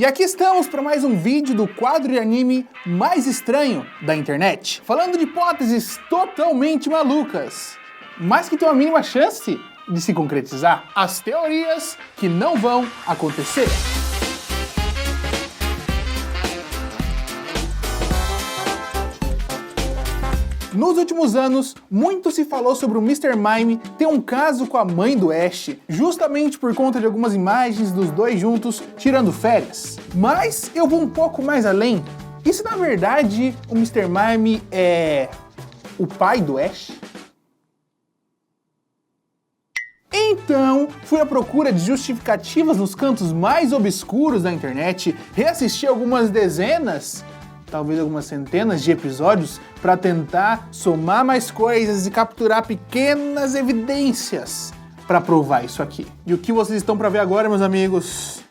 E aqui estamos para mais um vídeo do quadro de anime mais estranho da internet, falando de hipóteses totalmente malucas, mas que tem uma mínima chance de se concretizar. As teorias que não vão acontecer. Nos últimos anos, muito se falou sobre o Mr. Mime ter um caso com a mãe do Ash, justamente por conta de algumas imagens dos dois juntos tirando férias. Mas eu vou um pouco mais além. E se na verdade o Mr. Mime é o pai do Ash? Então, fui à procura de justificativas nos cantos mais obscuros da internet, reassisti algumas dezenas, talvez algumas centenas de episódios para tentar somar mais coisas e capturar pequenas evidências para provar isso aqui. E o que vocês estão para ver agora, meus amigos,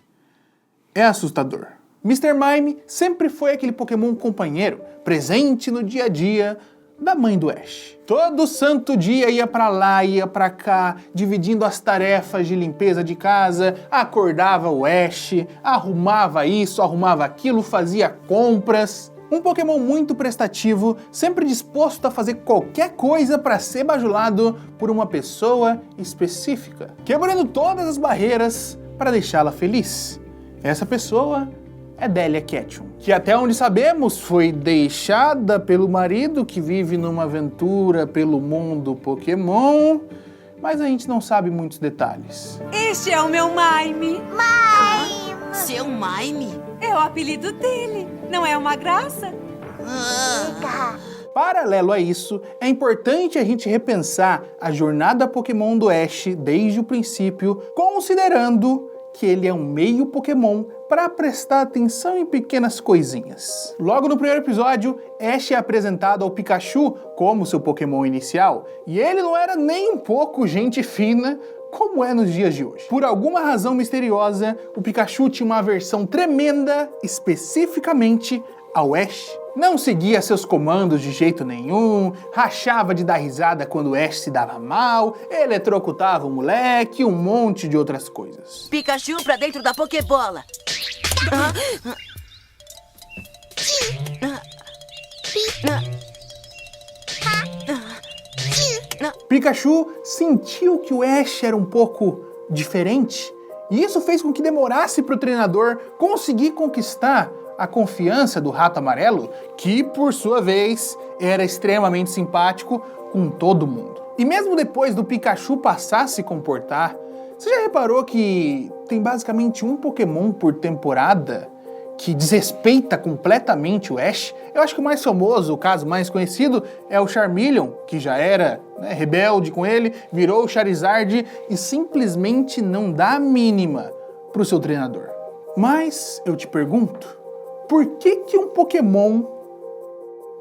é assustador. Mr. Mime sempre foi aquele Pokémon companheiro, presente no dia a dia da mãe do Ash. Todo santo dia ia pra lá, ia pra cá, dividindo as tarefas de limpeza de casa, acordava o Ash, arrumava isso, arrumava aquilo, fazia compras. Um Pokémon muito prestativo, sempre disposto a fazer qualquer coisa para ser bajulado por uma pessoa específica, quebrando todas as barreiras para deixá-la feliz. Essa pessoa é Delia Ketchum, que até onde sabemos foi deixada pelo marido que vive numa aventura pelo mundo Pokémon, mas a gente não sabe muitos detalhes. Este é o meu Mime. Mime! Seu Mime? É o apelido dele. Não é uma graça? Paralelo a isso, é importante a gente repensar a jornada Pokémon do Ash desde o princípio, considerando que ele é um meio Pokémon para prestar atenção em pequenas coisinhas. Logo no primeiro episódio, Ash é apresentado ao Pikachu como seu Pokémon inicial, e ele não era nem um pouco gente fina como é nos dias de hoje. Por alguma razão misteriosa, o Pikachu tinha uma aversão tremenda especificamente ao Ash. Não seguia seus comandos de jeito nenhum, rachava de dar risada quando o Ash se dava mal, eletrocutava o moleque e um monte de outras coisas. Pikachu pra dentro da Pokébola. Pikachu sentiu que o Ash era um pouco diferente, e isso fez com que demorasse para o treinador conseguir conquistar a confiança do Rato Amarelo, que, por sua vez, era extremamente simpático com todo mundo. E mesmo depois do Pikachu passar a se comportar, você já reparou que tem basicamente um Pokémon por temporada que desrespeita completamente o Ash? Eu acho que o mais famoso, o caso mais conhecido, é o Charmeleon, que já era rebelde com ele, virou o Charizard e simplesmente não dá a mínima pro seu treinador. Mas eu te pergunto, por que um Pokémon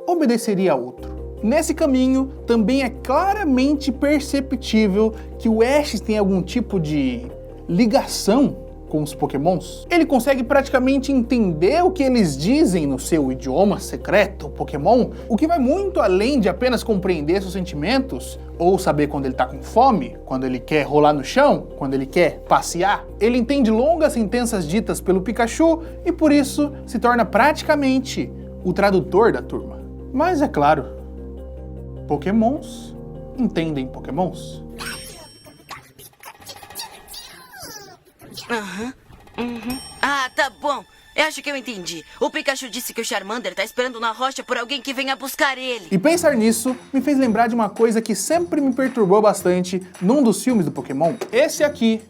obedeceria a outro? Nesse caminho, também é claramente perceptível que o Ash tem algum tipo de ligação com os Pokémons. Ele consegue praticamente entender o que eles dizem no seu idioma secreto, Pokémon, o que vai muito além de apenas compreender seus sentimentos, ou saber quando ele tá com fome, quando ele quer rolar no chão, quando ele quer passear. Ele entende longas sentenças ditas pelo Pikachu e por isso se torna praticamente o tradutor da turma. Mas é claro, Pokémons entendem Pokémons. Ah, tá bom. Eu acho que eu entendi. O Pikachu disse que o Charmander tá esperando na rocha por alguém que venha buscar ele. E pensar nisso me fez lembrar de uma coisa que sempre me perturbou bastante num dos filmes do Pokémon. Esse aqui,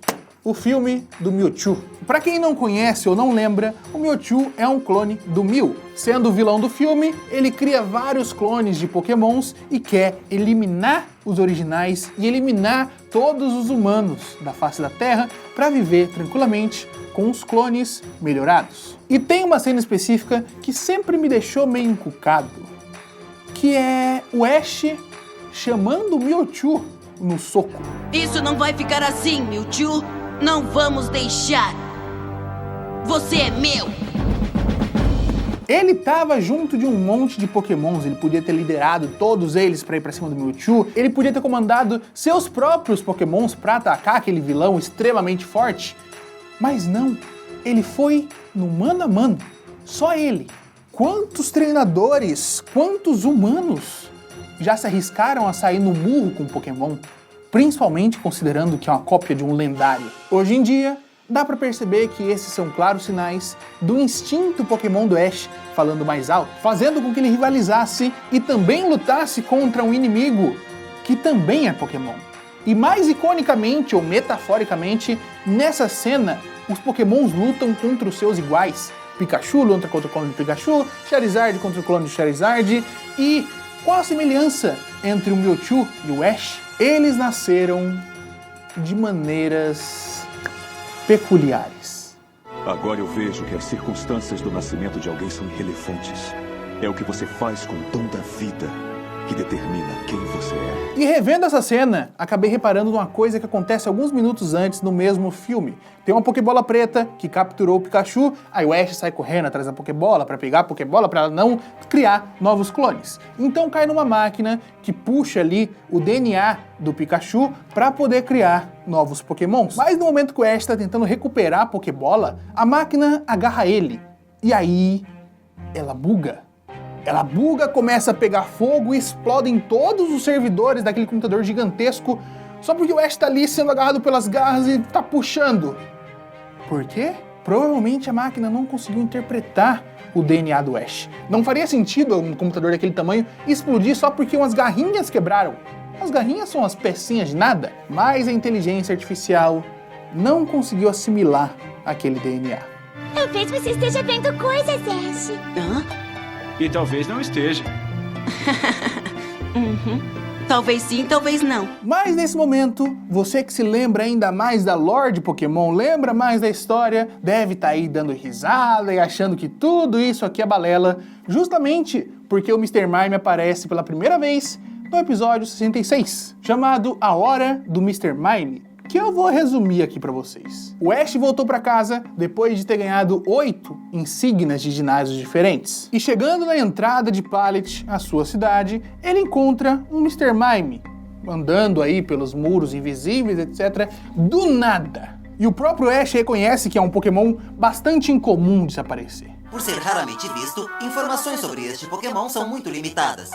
o filme do Mewtwo. Pra quem não conhece ou não lembra, o Mewtwo é um clone do Mew. Sendo o vilão do filme, ele cria vários clones de Pokémons e quer eliminar os originais e eliminar todos os humanos da face da Terra para viver tranquilamente com os clones melhorados. E tem uma cena específica que sempre me deixou meio encucado, que é o Ash chamando o Mewtwo no soco. Isso não vai ficar assim, Mewtwo. Não vamos deixar. Você é meu. Ele tava junto de um monte de Pokémons, ele podia ter liderado todos eles para ir para cima do Mewtwo, ele podia ter comandado seus próprios Pokémons para atacar aquele vilão extremamente forte, mas não. ele foi no mano a mano. Só ele. Quantos treinadores, quantos humanos já se arriscaram a sair no murro com Pokémon? Principalmente considerando que é uma cópia de um lendário. Hoje em dia, dá pra perceber que esses são claros sinais do instinto Pokémon do Ash falando mais alto, fazendo com que ele rivalizasse e também lutasse contra um inimigo que também é Pokémon. E mais iconicamente ou metaforicamente, nessa cena, os Pokémons lutam contra os seus iguais. Pikachu luta contra o clone de Pikachu, Charizard contra o clone de Charizard. E qual a semelhança entre o Mewtwo e o Ash? Eles nasceram de maneiras peculiares. Agora eu vejo que as circunstâncias do nascimento de alguém são irrelevantes. É o que você faz com o dom da vida que determina quem você é. E revendo essa cena, acabei reparando numa coisa que acontece alguns minutos antes no mesmo filme. Tem uma Pokébola preta que capturou o Pikachu, aí o Ash sai correndo atrás da Pokébola para pegar a Pokébola para ela não criar novos clones. Então cai numa máquina que puxa ali o DNA do Pikachu para poder criar novos Pokémons. Mas no momento que o Ash está tentando recuperar a Pokébola, a máquina agarra ele. E aí ela buga. Ela buga, começa a pegar fogo e explodem todos os servidores daquele computador gigantesco só porque o Ash tá ali sendo agarrado pelas garras e tá puxando. Por quê? Provavelmente a máquina não conseguiu interpretar o DNA do Ash. Não faria sentido um computador daquele tamanho explodir só porque umas garrinhas quebraram. As garrinhas são as pecinhas de nada, mas a inteligência artificial não conseguiu assimilar aquele DNA. Talvez você esteja vendo coisas, Ash. Hã? E talvez não esteja. Talvez sim, talvez não. Mas nesse momento, você que se lembra ainda mais da lore de Pokémon, lembra mais da história, deve estar aí dando risada e achando que tudo isso aqui é balela, justamente porque o Mr. Mime aparece pela primeira vez no episódio 66, chamado A Hora do Mr. Mime, que eu vou resumir aqui pra vocês. O Ash voltou pra casa depois de ter ganhado 8 insígnias de ginásios diferentes. E chegando na entrada de Pallet, a sua cidade, ele encontra um Mr. Mime, andando aí pelos muros invisíveis, etc., do nada. E o próprio Ash reconhece que é um Pokémon bastante incomum de se aparecer. Por ser raramente visto, informações sobre este Pokémon são muito limitadas.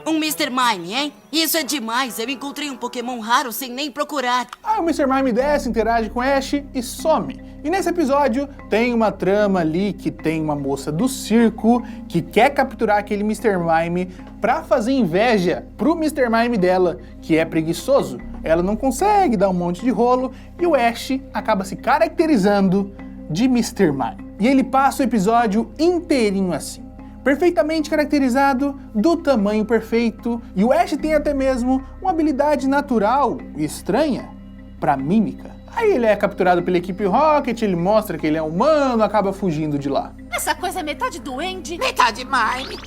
Um Mr. Mime, hein? Isso é demais. Eu encontrei um Pokémon raro sem nem procurar. Aí o Mr. Mime desce, interage com Ash e some. E nesse episódio tem uma trama ali que tem uma moça do circo que quer capturar aquele Mr. Mime pra fazer inveja pro Mr. Mime dela, que é preguiçoso. Ela não consegue dar um monte de rolo e o Ash acaba se caracterizando de Mr. Mime. E ele passa o episódio inteirinho assim, perfeitamente caracterizado, do tamanho perfeito, e o Ash tem até mesmo uma habilidade natural e estranha para mímica. Aí ele é capturado pela equipe Rocket, ele mostra que ele é humano, acaba fugindo de lá. Essa coisa é metade duende, Metade Mime!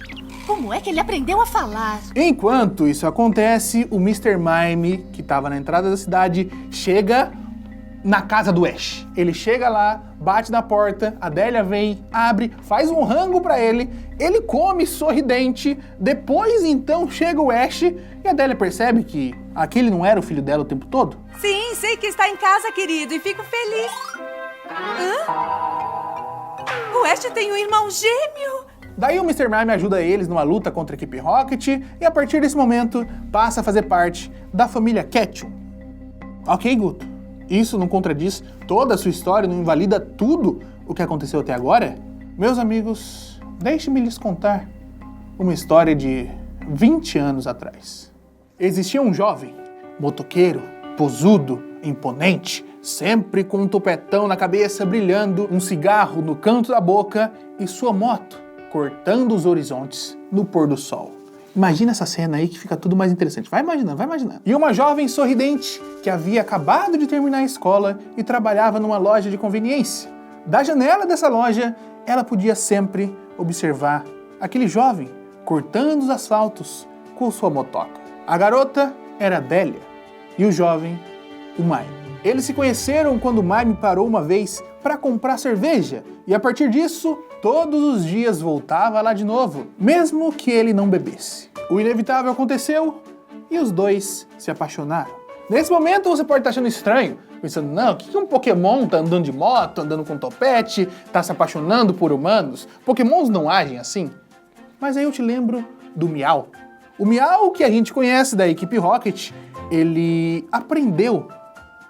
Como é que ele aprendeu a falar? Enquanto isso acontece, o Mr. Mime, que estava na entrada da cidade, chega na casa do Ash. Ele chega lá, bate na porta, a Adélia vem, abre, faz um rango pra ele, ele come sorridente, depois então chega o Ash e a Adélia percebe que aquele não era o filho dela o tempo todo. Sim, sei que está em casa, querido, e fico feliz. Hã? O Ash tem um irmão gêmeo. Daí o Mr. Mime ajuda eles numa luta contra a equipe Rocket e a partir desse momento passa a fazer parte da família Ketchum. Ok, Guto? Isso não contradiz toda a sua história, não invalida tudo o que aconteceu até agora? Meus amigos, deixe-me lhes contar uma história de 20 anos atrás. Existia um jovem, motoqueiro, posudo, imponente, sempre com um topetão na cabeça brilhando, um cigarro no canto da boca e sua moto cortando os horizontes no pôr do sol. Imagina essa cena aí que fica tudo mais interessante. Vai imaginando, vai imaginando. E uma jovem sorridente que havia acabado de terminar a escola e trabalhava numa loja de conveniência. Da janela dessa loja, ela podia sempre observar aquele jovem cortando os asfaltos com sua motoca. A garota era Adélia e o jovem, o Mime. Eles se conheceram quando o Mime parou uma vez para comprar cerveja e a partir disso, todos os dias voltava lá de novo, mesmo que ele não bebesse. O inevitável aconteceu e os dois se apaixonaram. Nesse momento você pode estar achando estranho, pensando, não, o que um Pokémon tá andando de moto, andando com topete, tá se apaixonando por humanos? Pokémons não agem assim? Mas aí eu te lembro do Meow. O Meow, que a gente conhece da equipe Rocket, ele aprendeu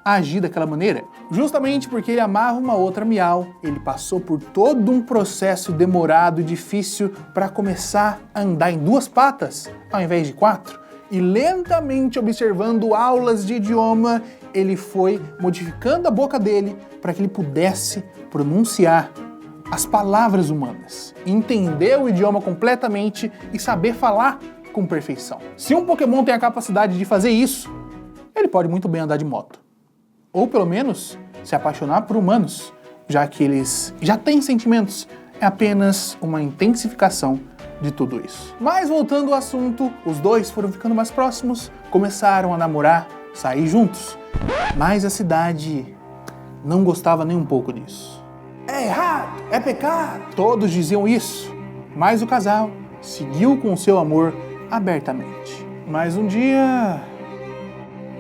a agir daquela maneira, justamente porque ele amava uma outra Meow. Ele passou por todo um processo demorado e difícil para começar a andar em 2 patas, ao invés de 4. E lentamente, observando aulas de idioma, ele foi modificando a boca dele para que ele pudesse pronunciar as palavras humanas, entender o idioma completamente e saber falar com perfeição. Se um Pokémon tem a capacidade de fazer isso, ele pode muito bem andar de moto. Ou pelo menos se apaixonar por humanos, já que eles já têm sentimentos. É apenas uma intensificação de tudo isso. Mas voltando ao assunto, os dois foram ficando mais próximos, começaram a namorar, sair juntos. Mas a cidade não gostava nem um pouco disso. É errado, é pecado. Todos diziam isso, mas o casal seguiu com seu amor abertamente. Mas um dia,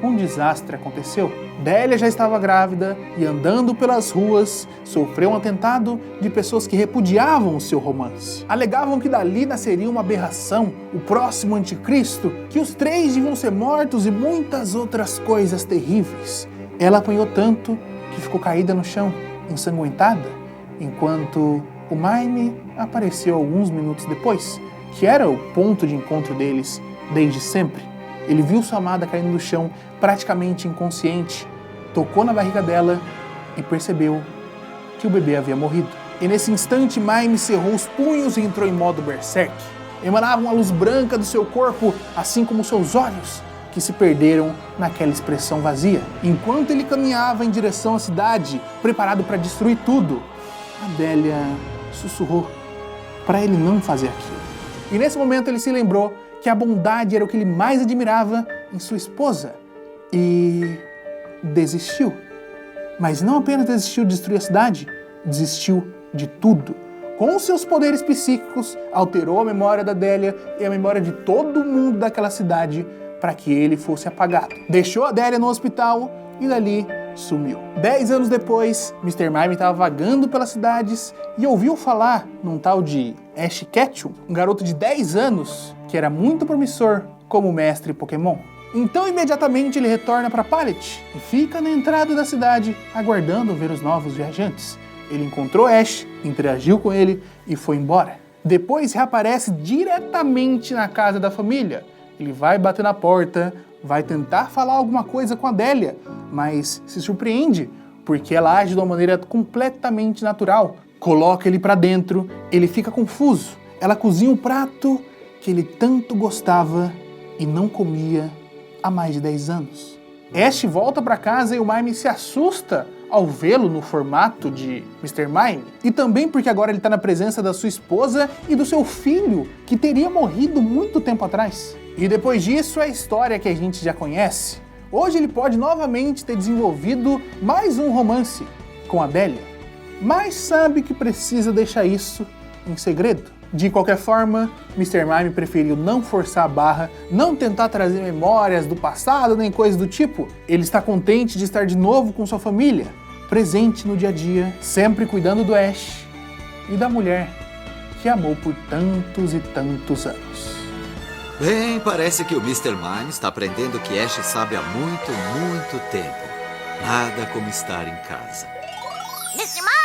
um desastre aconteceu. Délia já estava grávida e, andando pelas ruas, sofreu um atentado de pessoas que repudiavam o seu romance. Alegavam que dali nasceria uma aberração, o próximo anticristo, que os 3 deviam ser mortos e muitas outras coisas terríveis. Ela apanhou tanto que ficou caída no chão, ensanguentada, enquanto o Mime apareceu alguns minutos depois, que era o ponto de encontro deles desde sempre. Ele viu sua amada caindo no chão, praticamente inconsciente, tocou na barriga dela e percebeu que o bebê havia morrido. E nesse instante, Mime cerrou os punhos e entrou em modo berserk. Emanava uma luz branca do seu corpo, assim como seus olhos, que se perderam naquela expressão vazia. Enquanto ele caminhava em direção à cidade, preparado para destruir tudo, a Délia sussurrou para ele não fazer aquilo. E nesse momento ele se lembrou que a bondade era o que ele mais admirava em sua esposa e desistiu. Mas não apenas desistiu de destruir a cidade, desistiu de tudo. Com seus poderes psíquicos, alterou a memória da Délia e a memória de todo mundo daquela cidade para que ele fosse apagado. Deixou a Délia no hospital e dali sumiu. 10 anos depois, Mr. Mime estava vagando pelas cidades e ouviu falar num tal de Ash Ketchum, um garoto de 10 anos que era muito promissor como mestre Pokémon. Então imediatamente ele retorna para Pallet e fica na entrada da cidade aguardando ver os novos viajantes. Ele encontrou Ash, interagiu com ele e foi embora. Depois reaparece diretamente na casa da família. Ele vai bater na porta, vai tentar falar alguma coisa com a Délia, mas se surpreende porque ela age de uma maneira completamente natural. Coloca ele para dentro, ele fica confuso. Ela cozinha um prato que ele tanto gostava e não comia há mais de 10 anos. Ash volta para casa e o Mime se assusta ao vê-lo no formato de Mr. Mime. E também porque agora ele está na presença da sua esposa e do seu filho, que teria morrido muito tempo atrás. E depois disso é a história que a gente já conhece. Hoje ele pode novamente ter desenvolvido mais um romance com a Délia, mas sabe que precisa deixar isso em segredo. De qualquer forma, Mr. Mime preferiu não forçar a barra, não tentar trazer memórias do passado nem coisa do tipo. Ele está contente de estar de novo com sua família, presente no dia a dia, sempre cuidando do Ash e da mulher que amou por tantos e tantos anos. Bem, parece que o Mr. Mime está aprendendo o que Ash sabe há muito, muito tempo. Nada como estar em casa. Mr. Mime!